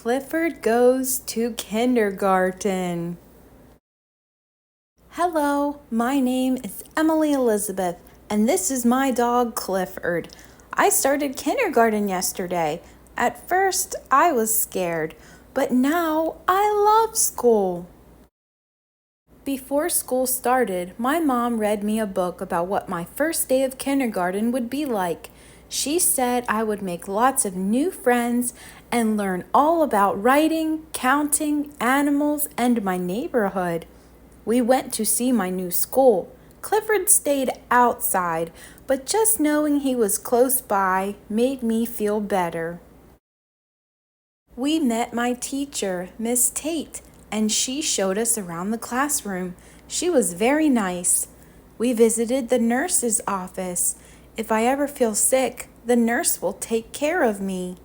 Clifford goes to kindergarten. Hello, my name is Emily Elizabeth, and this is my dog Clifford. I started kindergarten yesterday. At first, I was scared, but now I love school. Before school started, my mom read me a book about what my first day of kindergarten would be like. She said I would make lots of new friends and learn all about writing, counting, animals, and my neighborhood. We went to see my new school. Clifford stayed outside, but just knowing he was close by made me feel better. We met my teacher, Miss Tate, and she showed us around the classroom. She was very nice. We visited the nurse's office. If I ever feel sick, the nurse will take care of me.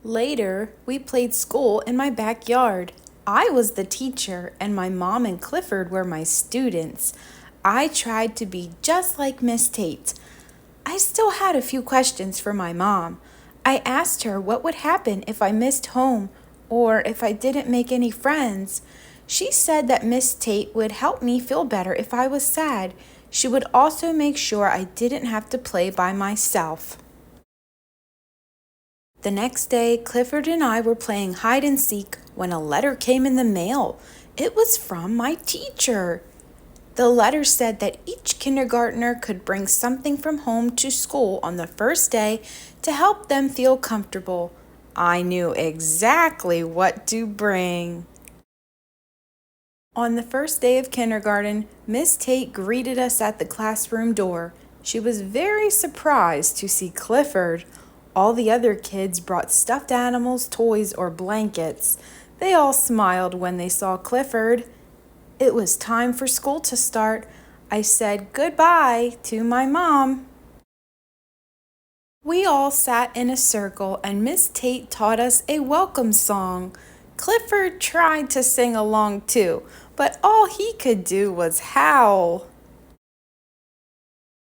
Later, we played school in my backyard. I was the teacher, and my mom and Clifford were my students. I tried to be just like Miss Tate. I still had a few questions for my mom. I asked her what would happen if I missed home or if I didn't make any friends. She said that Miss Tate would help me feel better if I was sad. She would also make sure I didn't have to play by myself. The next day, Clifford and I were playing hide and seek when a letter came in the mail. It was from my teacher. The letter said that each kindergartner could bring something from home to school on the first day to help them feel comfortable. I knew exactly what to bring. On the first day of kindergarten, Miss Tate greeted us at the classroom door. She was very surprised to see Clifford. All the other kids brought stuffed animals, toys, or blankets. They all smiled when they saw Clifford. It was time for school to start. I said goodbye to my mom. We all sat in a circle and Miss Tate taught us a welcome song. Clifford tried to sing along too, but all he could do was howl.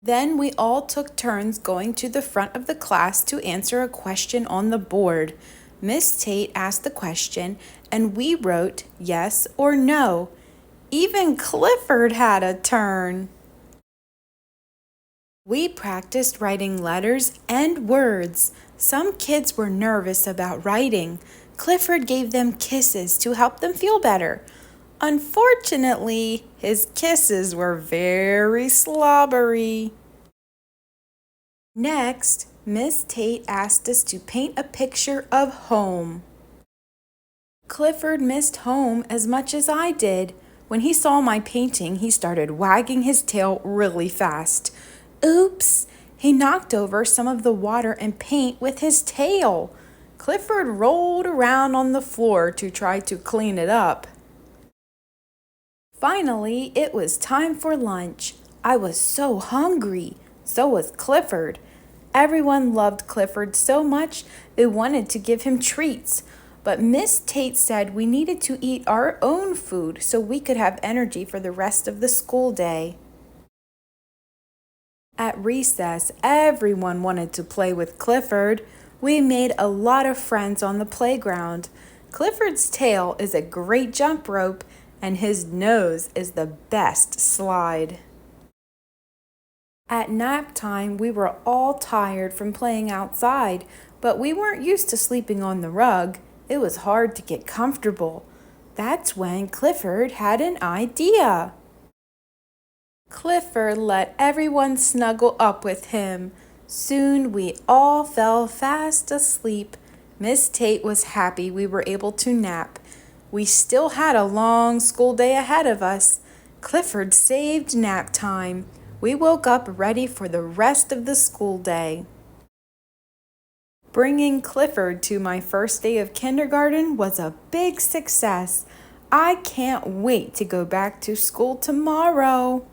Then we all took turns going to the front of the class to answer a question on the board. Miss Tate asked the question and we wrote yes or no. Even Clifford had a turn. We practiced writing letters and words. Some kids were nervous about writing. Clifford gave them kisses to help them feel better. Unfortunately, his kisses were very slobbery. Next, Miss Tate asked us to paint a picture of home. Clifford missed home as much as I did. When he saw my painting, he started wagging his tail really fast. Oops! He knocked over some of the water and paint with his tail. Clifford rolled around on the floor to try to clean it up. Finally, it was time for lunch. I was so hungry. So was Clifford. Everyone loved Clifford so much they wanted to give him treats. But Miss Tate said we needed to eat our own food so we could have energy for the rest of the school day. At recess, everyone wanted to play with Clifford. We made a lot of friends on the playground. Clifford's tail is a great jump rope, and his nose is the best slide. At nap time, we were all tired from playing outside, but we weren't used to sleeping on the rug. It was hard to get comfortable. That's when Clifford had an idea. Clifford let everyone snuggle up with him. Soon we all fell fast asleep. Miss Tate was happy we were able to nap. We still had a long school day ahead of us. Clifford saved nap time. We woke up ready for the rest of the school day. Bringing Clifford to my first day of kindergarten was a big success. I can't wait to go back to school tomorrow.